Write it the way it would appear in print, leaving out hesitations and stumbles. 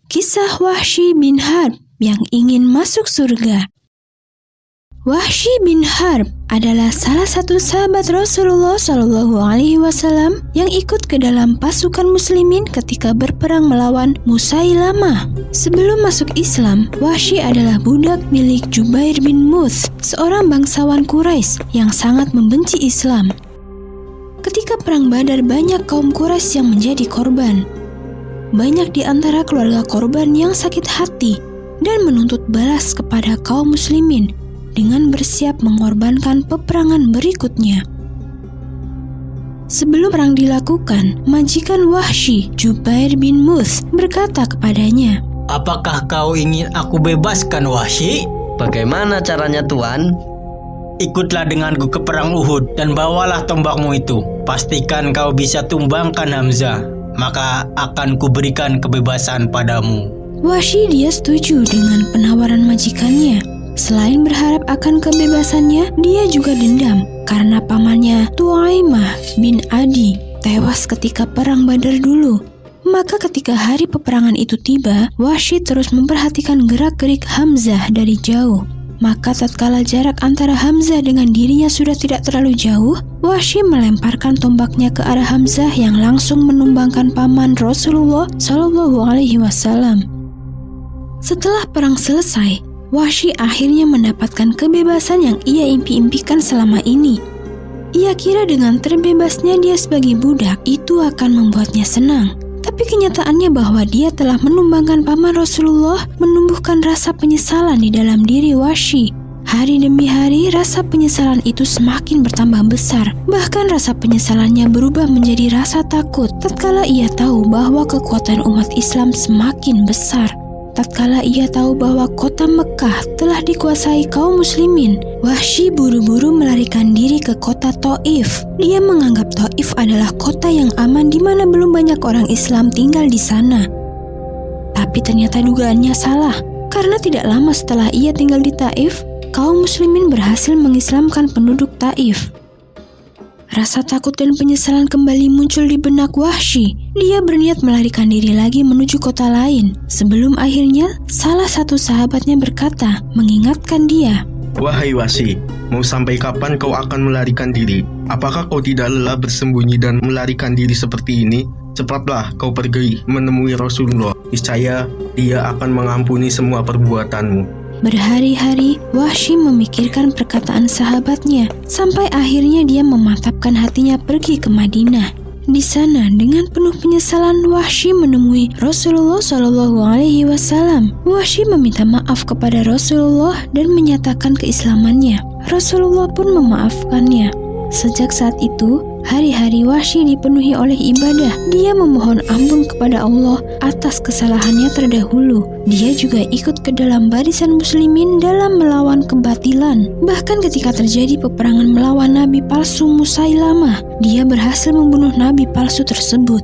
Kisah Wahsy bin Harb yang ingin masuk surga. Wahsy bin Harb adalah salah satu sahabat Rasulullah SAW yang ikut ke dalam pasukan muslimin ketika berperang melawan Musailamah. Sebelum masuk Islam, Wahsy adalah budak milik Jubair bin Mut'im, seorang bangsawan Quraisy yang sangat membenci Islam. Ketika perang Badar, banyak kaum Quraisy yang menjadi korban. Banyak di antara keluarga korban yang sakit hati dan menuntut balas kepada kaum muslimin dengan bersiap mengorbankan peperangan berikutnya. Sebelum perang dilakukan, majikan Wahsy, Jubair bin Mut'im, berkata kepadanya, "Apakah kau ingin aku bebaskan, Wahsy?" "Bagaimana caranya, Tuan?" "Ikutlah denganku ke perang Uhud dan bawalah tombakmu itu. Pastikan kau bisa tumbangkan Hamzah, maka akan kuberikan kebebasan padamu." Wahsy dia setuju dengan penawaran majikannya. Selain berharap akan kebebasannya, dia juga dendam karena pamannya Tuaimah bin Adi tewas ketika perang Badar dulu. Maka ketika hari peperangan itu tiba, Wahsy terus memperhatikan gerak-gerik Hamzah dari jauh. Maka tatkala jarak antara Hamzah dengan dirinya sudah tidak terlalu jauh, Wahsy melemparkan tombaknya ke arah Hamzah yang langsung menumbangkan paman Rasulullah SAW. Setelah perang selesai, Wahsy akhirnya mendapatkan kebebasan yang ia impi-impikan selama ini. Ia kira dengan terbebasnya dia sebagai budak itu akan membuatnya senang. Tapi kenyataannya bahwa dia telah menumbangkan paman Rasulullah menumbuhkan rasa penyesalan di dalam diri Wahsy. Hari demi hari rasa penyesalan itu semakin bertambah besar. Bahkan rasa penyesalannya berubah menjadi rasa takut tatkala ia tahu bahwa kekuatan umat Islam semakin besar. Tatkala ia tahu bahwa kota Mekah telah dikuasai kaum muslimin, Wahsy buru-buru melarikan diri ke kota Thaif. Dia menganggap Thaif adalah kota yang aman di mana belum banyak orang Islam tinggal di sana. Tapi ternyata dugaannya salah, karena tidak lama setelah ia tinggal di Thaif, kaum muslimin berhasil mengislamkan penduduk Thaif. Rasa takut dan penyesalan kembali muncul di benak Wahsy. Dia berniat melarikan diri lagi menuju kota lain. Sebelum akhirnya, salah satu sahabatnya berkata, mengingatkan dia, "Wahai Wahsy, mau sampai kapan kau akan melarikan diri? Apakah kau tidak lelah bersembunyi dan melarikan diri seperti ini? Cepatlah kau pergi menemui Rasulullah. Niscaya dia akan mengampuni semua perbuatanmu." Berhari-hari, Wahsy memikirkan perkataan sahabatnya, sampai akhirnya dia memantapkan hatinya pergi ke Madinah. Di sana, dengan penuh penyesalan, Wahsy menemui Rasulullah SAW. Wahsy meminta maaf kepada Rasulullah dan menyatakan keislamannya. Rasulullah pun memaafkannya. Sejak saat itu, hari-hari Wahsy dipenuhi oleh ibadah. Dia memohon ampun kepada Allah atas kesalahannya terdahulu. Dia juga ikut ke dalam barisan muslimin dalam melawan kebatilan. Bahkan ketika terjadi peperangan melawan nabi palsu Musailamah, dia berhasil membunuh nabi palsu tersebut.